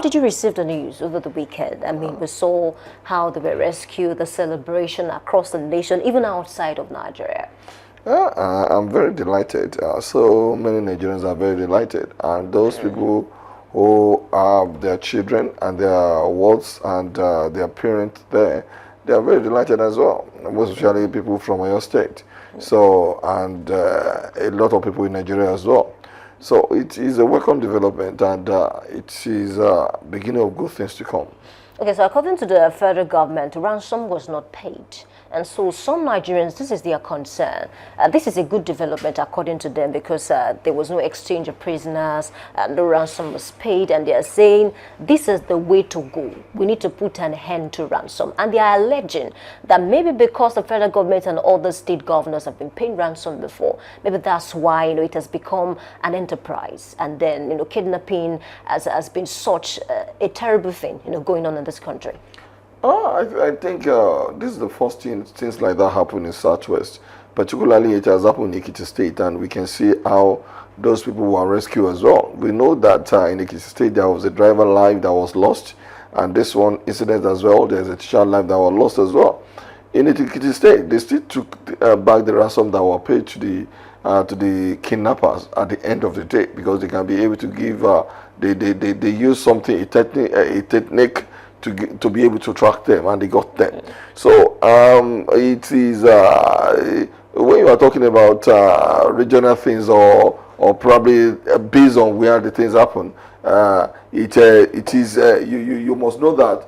did you receive the news over the weekend? I mean, we saw how they were rescued, the celebration across the nation, even outside of Nigeria. I'm very delighted. So many Nigerians are very delighted. And those people who have their children and their wards and their parents there, they are very delighted as well, most especially people from your state. So, and a lot of people in Nigeria as well. So it is a welcome development, and it is a beginning of good things to come. Okay, so according to the federal government, ransom was not paid. And so some Nigerians, this is their concern. This is a good development according to them, because there was no exchange of prisoners, no ransom was paid, and they are saying this is the way to go. We need to put an end to ransom. And they are alleging that maybe because the federal government and other state governors have been paying ransom before, maybe that's why it has become an enterprise. And then kidnapping has been such a terrible thing going on in this country. I think this is the first things like that happen in Southwest. Particularly, it has happened in Ekiti State, and we can see how those people were rescued as well. We know that in Ekiti State there was a driver life that was lost, and this one incident as well, there's a child life that was lost as well. In Ekiti State, they still took back the ransom that were paid to the kidnappers at the end of the day, because they can be able to give. They use something, a technique to be able to track them, and they got them. So it is when you are talking about regional things or probably based on where the things happen, it is you must know that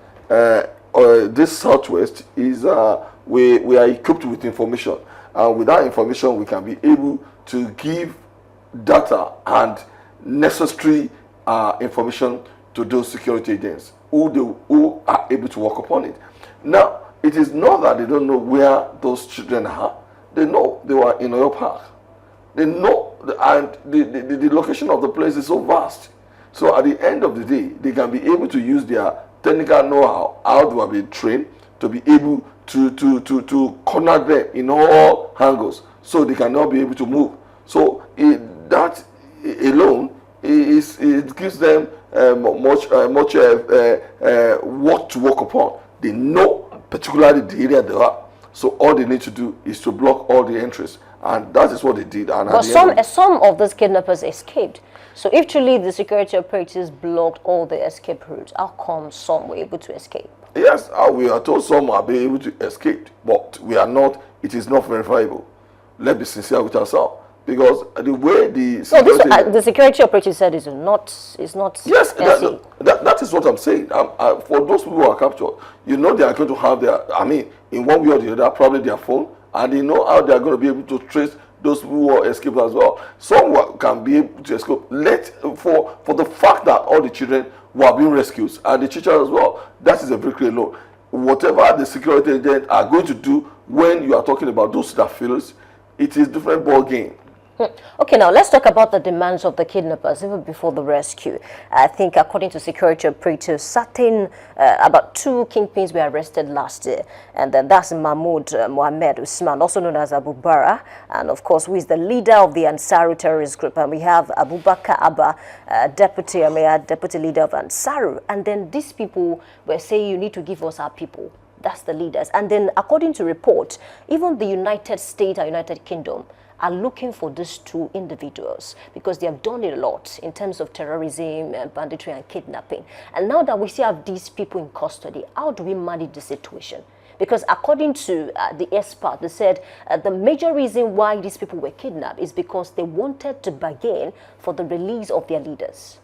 this Southwest is we are equipped with information, and with that information we can be able to give data and necessary information to those security agents who are able to work upon it. Now, it is not that they don't know where those children are. They know they were in Oyo Park. They know, and the location of the place is so vast. So at the end of the day, they can be able to use their technical know-how, how they have been trained, to be able to corner them in all angles, so they cannot be able to move. So that alone it gives them much work to work upon. They know particularly the area they are, so all they need to do is to block all the entries, and that is what they did. And but some of those kidnappers escaped. So if truly the security operatives blocked all the escape routes, how come some were able to escape? Yes, we are told some are being able to escape, but we are not. It is not verifiable. Let's be sincere with ourselves. Because the way the security, the security operator said is not. Yes, that is what I'm saying. For those people who are captured, they are going to have their. I mean, in one way or the other, probably their phone, and they know how they are going to be able to trace those people who are escaped as well. Some can be able to escape. For the fact that all the children were being rescued and the teachers as well, that is a very clear law. Whatever the security agents are going to do when you are talking about those that fails, it is different ball game. Okay, now let's talk about the demands of the kidnappers even before the rescue. I think according to security operatives, certain about 2 kingpins were arrested last year, and that's Mahmoud Mohammed Usman, also known as Abu Bara, and of course who is the leader of the Ansaru terrorist group, and we have Abubakar Abba, deputy leader of Ansaru. And then these people were saying, you need to give us our people. That's the leaders. And then according to reports, even the United States or United Kingdom are looking for these 2 individuals, because they have done a lot in terms of terrorism, banditry and kidnapping. And now that we still have these people in custody, how do we manage the situation? Because according to the expert, they said the major reason why these people were kidnapped is because they wanted to bargain for the release of their leaders.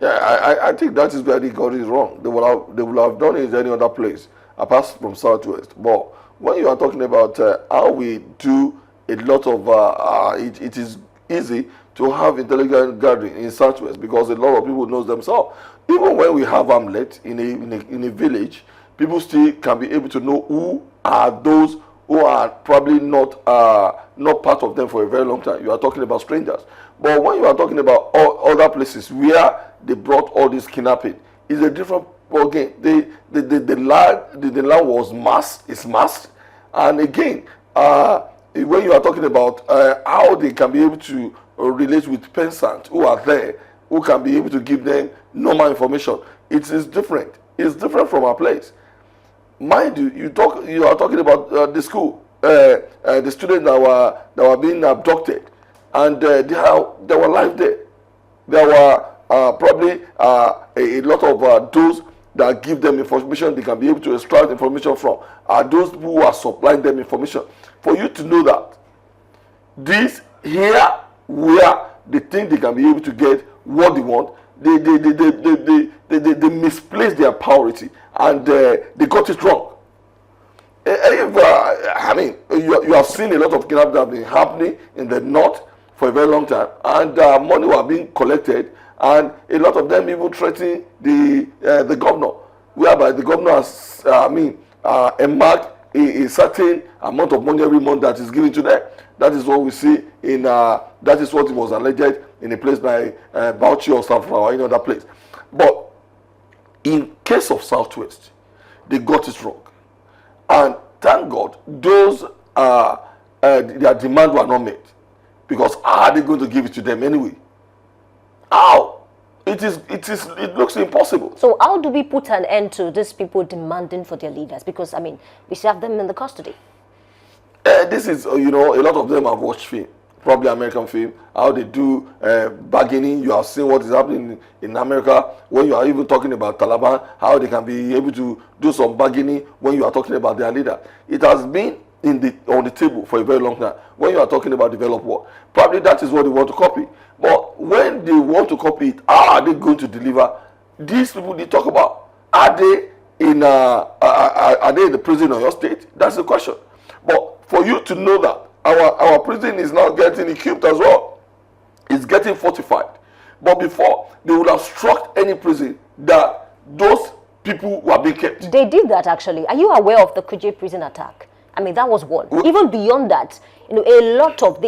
Yeah, I think that is where they got it wrong. They would have done it in any other place apart from Southwest. But when you are talking about how we do a lot of it is easy to have intelligent gathering in Southwest, because a lot of people know themselves. Even when we have Hamlet in a village, people still can be able to know who are those who are probably not part of them for a very long time. You are talking about strangers. But when you are talking about other places where they brought all this kidnapping, it's a different ballgame. The land was masked, and again, when you are talking about how they can be able to relate with peasants who are there, who can be able to give them normal information. It is different. It's different from our place. Mind you, you are talking about the school, the students that were being abducted, and they were live there. There were probably a lot of those that give them information they can be able to extract information from, are those who are supplying them information. For you to know that this here where they think they can be able to get what they want, they misplace their priority, and they got it wrong. If, I mean, you have seen a lot of kidnapping that have been happening in the north for a very long time, and money were being collected, and a lot of them even threatening the governor, whereby the governor has, earmarked a certain amount of money every month that is given to them. That is what we see in, that is what it was alleged in a place by Bauchi or South or any other place. But in case of Southwest, they got it wrong. And thank God, those their demand were not met. Because how are they going to give it to them anyway? How? It looks impossible. So how do we put an end to these people demanding for their leaders? Because, I mean, we still have them in the custody. This is, a lot of them have watched film, probably American film, how they do bargaining. You have seen what is happening in America when you are even talking about Taliban, how they can be able to do some bargaining when you are talking about their leader. It has been on the table for a very long time when you are talking about developed world. Probably that is what they want to copy. But when they want to copy it, how are they going to deliver? These people they talk about, are they in the prison of your state? That's the question. But for you to know that our prison is now getting equipped as well, it's getting fortified. But before, they would have struck any prison that those people were being kept. They did that actually. Are you aware of the Kuje prison attack? I mean, that was one. Even beyond that, a lot of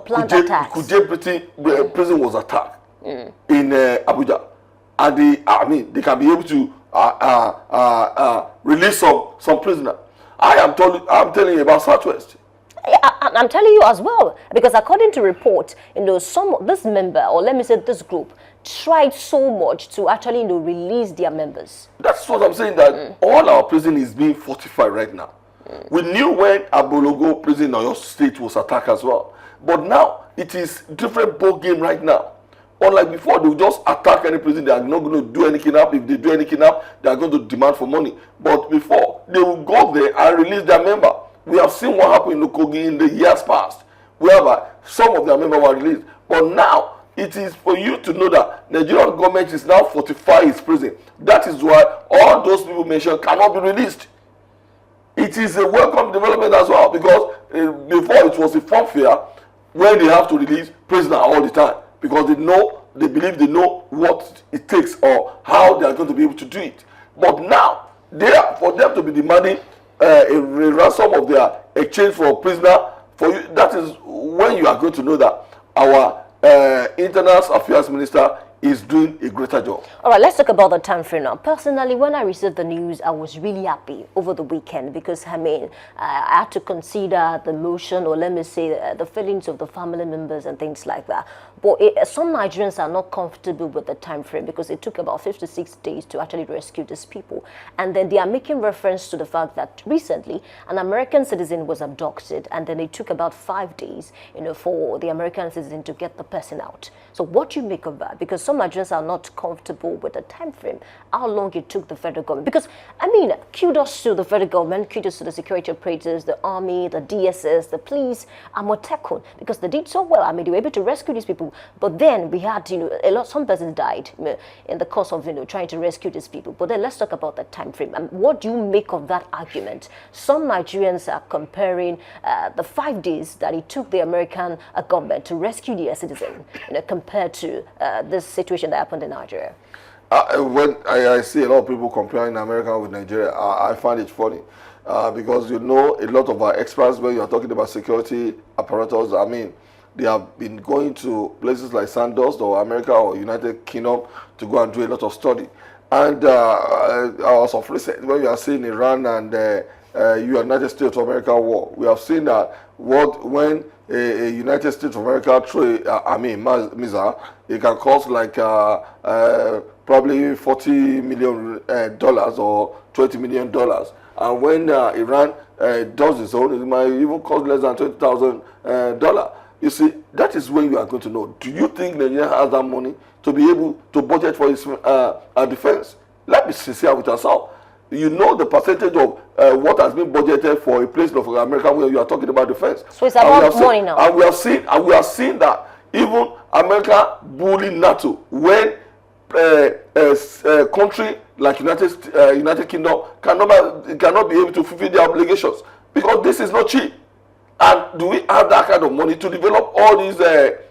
planned attacks. Kuje prison was attacked in Abuja, and they can be able to release some prisoner. I'm telling you about Southwest. I'm telling you as well, because according to report, this member, or let me say this group, tried so much to actually release their members. That's what I'm saying, that all our prison is being fortified right now. We knew when Abologo prison in Oyo State was attacked as well. But now, it is different ball game right now. Unlike before, they will just attack any prison. They are not going to do any kidnap. If they do any kidnap, they are going to demand for money. But before, they will go there and release their member. We have seen what happened in Okogi in the years past, whereby some of their members were released. But now, it is for you to know that Nigerian government is now fortifying its prison. That is why all those people mentioned cannot be released. It is a welcome development as well, because before it was a fanfare when they have to release prisoners all the time, because they believe they know what it takes or how they are going to be able to do it. But now, for them to be demanding a ransom of their exchange for a prisoner, that is when you are going to know that our Internal Affairs Minister is doing a greater job. All right, let's talk about the time frame now. Personally, when I received the news, I was really happy over the weekend because, I had to consider the motion, or let me say the feelings of the family members and things like that. But some Nigerians are not comfortable with the time frame because it took about 56 days to actually rescue these people. And then they are making reference to the fact that recently an American citizen was abducted, and then it took about 5 days, for the American citizen to get the person out. So what do you make of that? Because some Nigerians are not comfortable with the time frame, how long it took the federal government. Because, kudos to the federal government, kudos to the security operators, the army, the DSS, the police, Amotekun, because they did so well. They were able to rescue these people. But then we had, some persons died in the course of, trying to rescue these people. But then let's talk about the time frame. What do you make of that argument? Some Nigerians are comparing the 5 days that it took the American government to rescue their citizen, compared to this situation that happened in Nigeria. When I see a lot of people comparing America with Nigeria, I find it funny. Because a lot of our experts, when you are talking about security apparatus, they have been going to places like Sandals or America or United Kingdom to go and do a lot of study. And as of recent, when you are seeing Iran and United States of America war. We have seen that when a United States of America throw missile, it can cost like probably $40 million or $20 million. And when Iran does its own, it might even cost less than $20,000. You see, that is when you are going to know. Do you think Nigeria has that money to be able to budget for its defense? Let's be sincere with ourselves. You know the percentage of what has been budgeted for a place of America where you are talking about defense. So it's about money now. And we have seen that even America bullying NATO when a country like United Kingdom cannot be able to fulfill their obligations, because this is not cheap. And do we have that kind of money to develop all these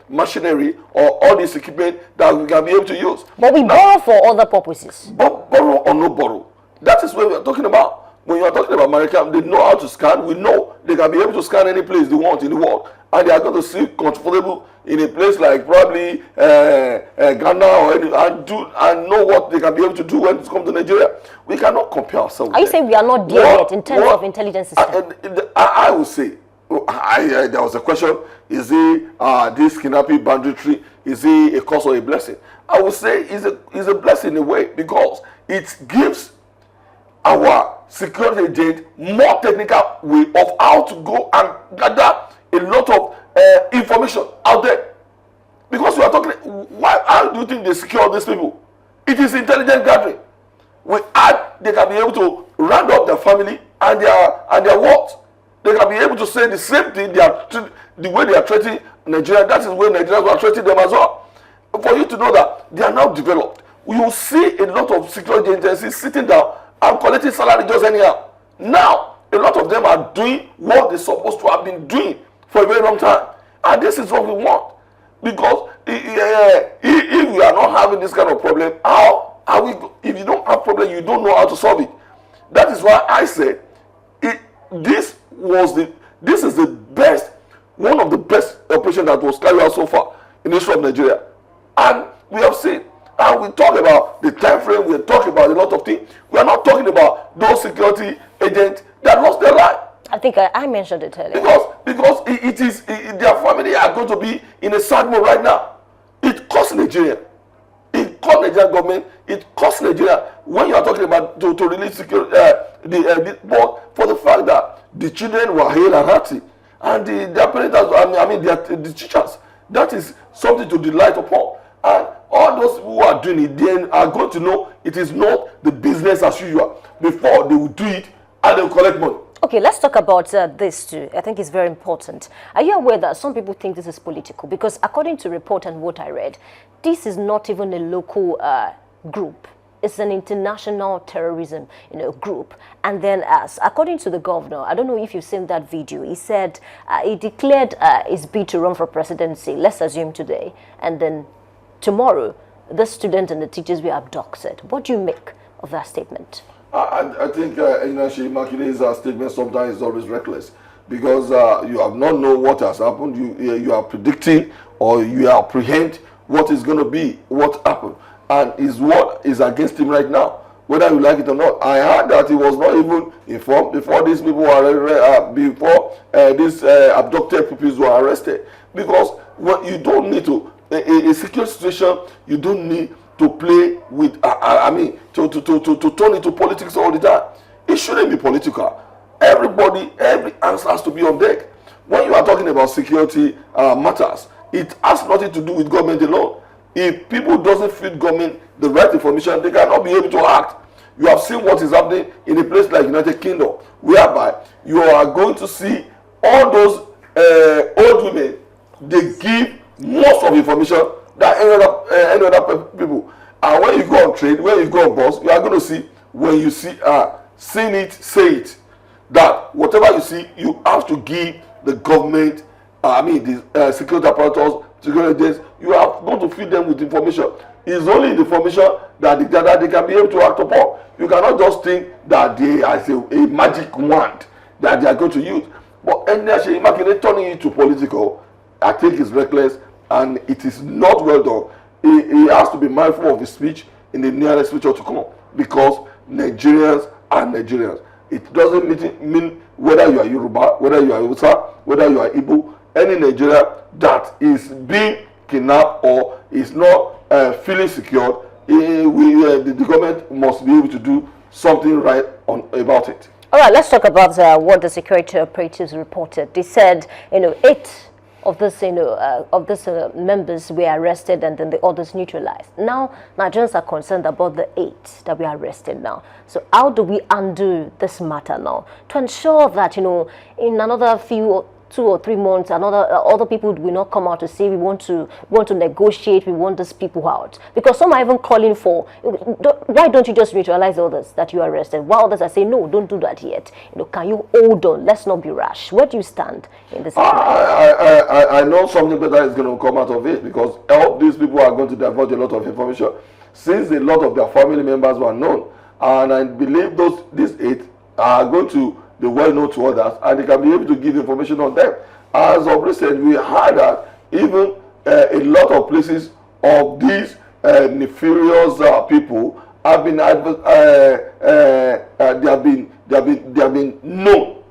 machinery or all this equipment that we can be able to use? But we borrow for other purposes. Borrow or no borrow. That is what we are talking about. When you are talking about America, they know how to scan. We know they can be able to scan any place they want in the world. And they are going to see comfortable in a place like probably Ghana or any, and know what they can be able to do when it comes to Nigeria. We cannot compare ourselves. Are you saying we are not there yet in terms of intelligence system? I would say, there was a question, is this kidnapping banditry, is it a cause or a blessing? I would say it's a blessing in a way, because it gives our security agent more technical way of how to go and gather a lot of information out there. Because we are talking, how do you think they secure these people? It is intelligent gathering. They can be able to round up their family and their what? They can be able to say the same thing. The way they are treating Nigeria, that is the way Nigerians are treating them as well. For you to know that they are now developed, you will see a lot of security agencies sitting down and collecting salary just anyhow. Now, a lot of them are doing what they're supposed to have been doing for a very long time. And this is what we want. Because if we are not having this kind of problem, how are we? If you don't have problem, you don't know how to solve it. That is why I say this is the best, one of the best operations that was carried out so far in the history of Nigeria. And we have seen, and we talk about the time frame, we talk about a lot of things. We are not talking about those security agents that lost their life. I think I mentioned it earlier. Because their family are going to be in a sad mood right now. It costs Nigeria. It costs Nigerian government. It costs Nigeria when you are talking about to release security. But for the fact that the children were hale and hearty, and their parents, the teachers, that is something to delight upon. And all those who are doing it then are going to know it is not the business as usual. Before they will do it and they will collect money. Okay, let's talk about this too. I think it's very important. Are you aware that some people think this is political? Because according to report and what I read, this is not even a local group. It's an international terrorism, group. And then, according to the governor, I don't know if you've seen that video. He said he declared his bid to run for presidency. Let's assume today, and then tomorrow, the students and the teachers were abducted. What do you make of that statement? I think Sheyi Makine's statement sometimes is always reckless, because you have not known what has happened. You are predicting, or you apprehend what is going to be, what happened, and is what is against him right now, whether you like it or not. I heard that he was not even informed before these people were these abducted people were arrested, because you don't need to a secure situation. You don't need to play with, to turn into politics all the time. It shouldn't be political. Every answer has to be on deck. When you are talking about security matters, it has nothing to do with government alone. If people doesn't feed government the right information, they cannot be able to act. You have seen what is happening in a place like United Kingdom, whereby you are going to see all those old women, they give most of the information than any other people. And when you go on train, when you go on bus, you are going to see, when you see seen it, say it, that whatever you see, you have to give the government, the security apparatus, security agents, you are going to feed them with information. It's only the information that they can be able to act upon. You cannot just think that they are a magic wand that they are going to use. But Sheyi Makinde turning it to political, I think is reckless, and it is not well done. He has to be mindful of his speech in the nearest future to come, because Nigerians are Nigerians. It doesn't mean whether you are Yoruba, whether you are Hausa, whether you are Igbo, any Nigerian that is being kidnapped or is not feeling secured, the government must be able to do something right about it. All right, let's talk about what the security operatives reported. They said, 8 of this, members were arrested and then the others neutralized. Now, Nigerians are concerned about the 8 that we are arrested now. So how do we undo this matter now to ensure that, in another 2 or 3 months, other people will not come out to say we want to negotiate, we want these people out? Because some are even calling for, why don't you just neutralize others that you arrested? While others are saying, no, don't do that yet. Can you hold on? Let's not be rash. Where do you stand in this? I know something better is going to come out of it, because all these people are going to divulge a lot of information, since a lot of their family members were known, and I believe these 8 are going to be well known to others, and they can be able to give information on them. As of recent, we heard that even a lot of places of these nefarious people have been they have been known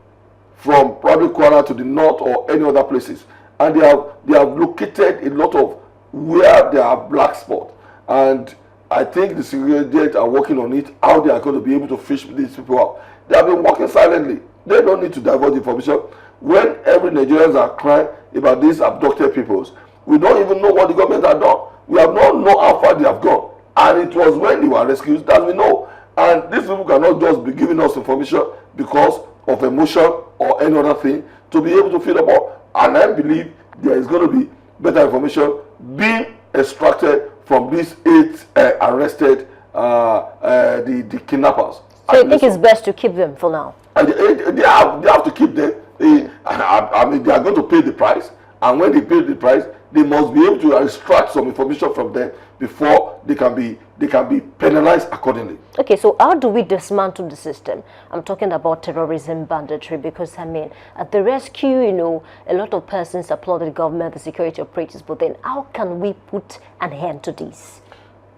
from probably Kwara to the north or any other places, and they have located a lot of where there are black spots, and I think the security are working on it, how they are going to be able to fish these people out. They have been working silently. They don't need to divulge information. When every Nigerians are crying about these abducted peoples, we don't even know what the government has done. We have not known how far they have gone. And it was when they were rescued that we know. And these people cannot just be giving us information because of emotion or any other thing to be able to feel about. And I believe there is going to be better information being extracted from these 8 arrested the kidnappers. So you think it's best to keep them for now? And they have to keep them. I mean, they are going to pay the price, and when they pay the price, they must be able to extract some information from them before they can be penalized accordingly. Okay, so how do we dismantle the system? I'm talking about terrorism, banditry, because I mean, at the rescue, a lot of persons applauded the government, the security operatives, but then how can we put an end to this?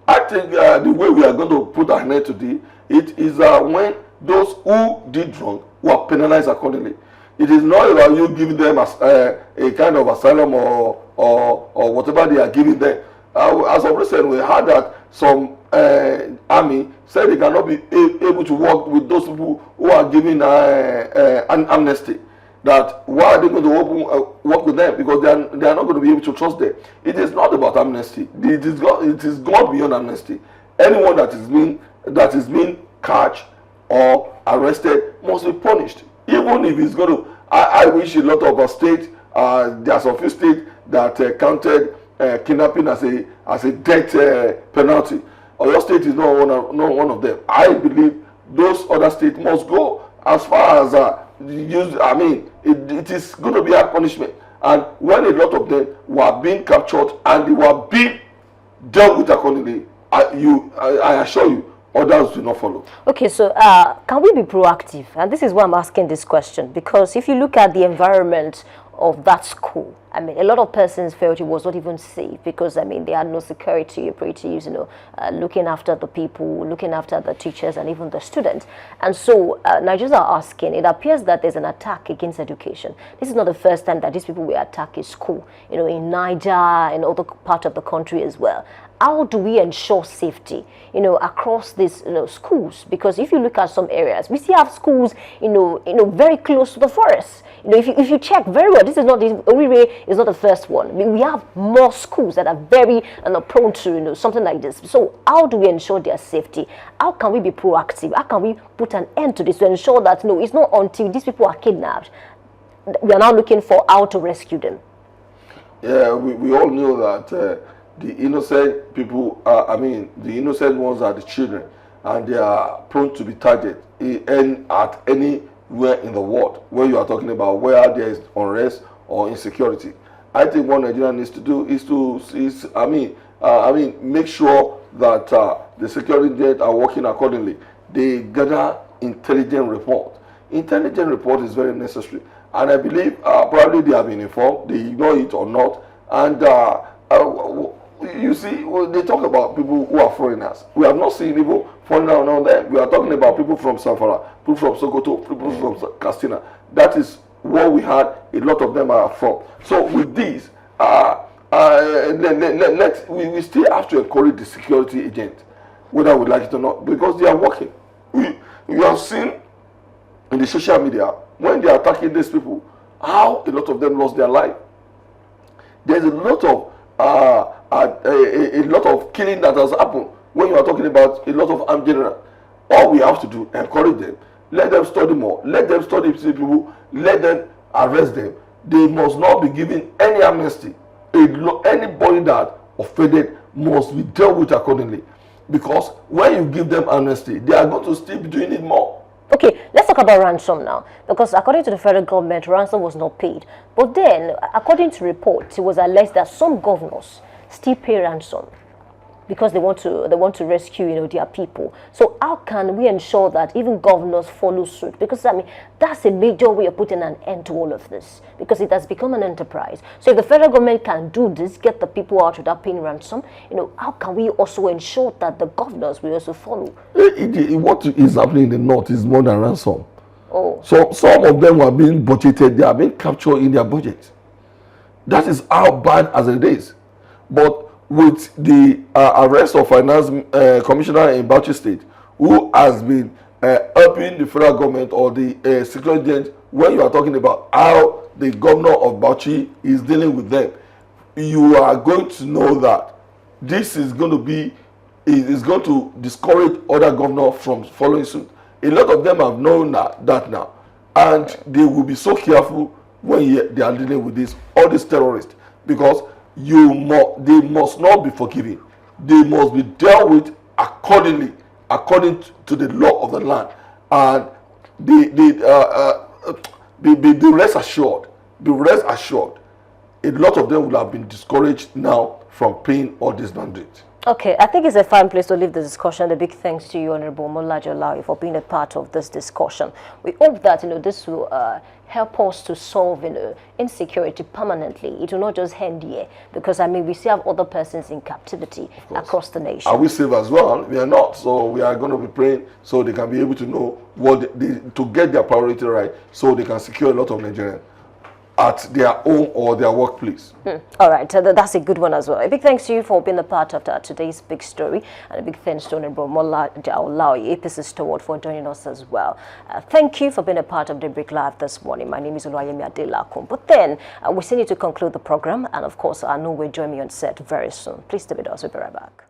I think the way we are going to put an end to this, it is when those who did wrong were penalized accordingly. It is not about you giving them a kind of asylum or whatever they are giving them. As of recent, we heard that some army said they cannot be able to work with those people who are giving an amnesty. That why are they going to work with them? Because they are not going to be able to trust them. It is not about amnesty. It is gone beyond amnesty. Anyone that is being catched or arrested must be punished. Even if it's going to, I wish a lot of our states, there are some few states that counted kidnapping as a death penalty. Oyo State is not one of them. I believe those other states must go as far as it is going to be a punishment. And when a lot of them were being captured and they were being dealt with accordingly, I assure you, others do not follow. Okay, so can we be proactive? And this is why I'm asking this question, because if you look at the environment of that school, I mean, a lot of persons felt it was not even safe because, I mean, they had no security operatives, looking after the people, looking after the teachers and even the students. And so Nigerians are asking, it appears that there's an attack against education. This is not the first time that these people were attacking school, in Niger and other parts of the country as well. How do we ensure safety, across these, schools? Because if you look at some areas, we still have schools, very close to the forest. If you check very well, Orire is not the first one. We have more schools that are very prone to, something like this. So how do we ensure their safety? How can we be proactive? How can we put an end to this to ensure that, it's not until these people are kidnapped, we are now looking for how to rescue them? Yeah, we all know that the innocent people, the innocent ones are the children, and they are prone to be targeted at anywhere in the world where you are talking about where there is unrest or insecurity. I think what Nigeria needs to do is make sure that the security agents are working accordingly. They gather intelligent report. Intelligent report is very necessary, and I believe probably they have been informed. They ignore it or not, and you see, they talk about people who are foreigners. We have not seen people foreigners on them. We are talking about people from Samfara, people from Sokoto, people from Katsina. That is what we had. A lot of them are from. So with this, we still have to encourage the security agent, whether we like it or not, because they are working. You have seen in the social media when they are attacking these people, how a lot of them lost their life. There's a lot of killing that has happened when you are talking about a lot of armed generals. All we have to do, encourage them, let them study more, let them study people, let them arrest them. They must not be given any amnesty. Anybody that offended must be dealt with accordingly, because when you give them amnesty, they are going to still be doing it more. Okay, let's talk about ransom now, because according to the federal government, ransom was not paid. But then, according to reports, it was alleged that some governors still pay ransom because they want to rescue, their people. So how can we ensure that even governors follow suit? Because I mean, that's a major way of putting an end to all of this, because it has become an enterprise. So if the federal government can do this, get the people out without paying ransom, how can we also ensure that the governors will also follow? What is happening in the north is more than ransom. Oh. So some of them are being budgeted, they are being captured in their budget. That is how bad as it is. But with the arrest of Finance Commissioner in Bauchi State, who has been helping the federal government or the security agent, when you are talking about how the governor of Bauchi is dealing with them, you are going to know that this is going to discourage other governors from following suit. A lot of them have known that now, and they will be so careful when they are dealing with all these terrorists, because they must not be forgiven. They must be dealt with according to the law of the land, and be rest assured. A lot of them will have been discouraged now from paying all this mandate. Okay, I think it's a fine place to leave the discussion. A big thanks to you, Honorable Molaji Olaoye, for being a part of this discussion. We hope that this will help us to solve insecurity permanently. It will not just end here, because I mean we still have other persons in captivity across the nation. Are we safe as well? We are not. So we are going to be praying so they can be able to know what to get their priority right, so they can secure a lot of Nigerians at their home or their workplace. All right, that's a good one as well. A big thanks to you for being a part of today's big story, and a big thanks to Honorable Molaji Olaoye, APC Steward, for joining us as well. Thank you for being a part of the Break Live this morning. My name is Oluwayemi Adelakum. But then, we still need to conclude the program, and of course, I know we'll join me on set very soon. Please stay with us. We'll be right back.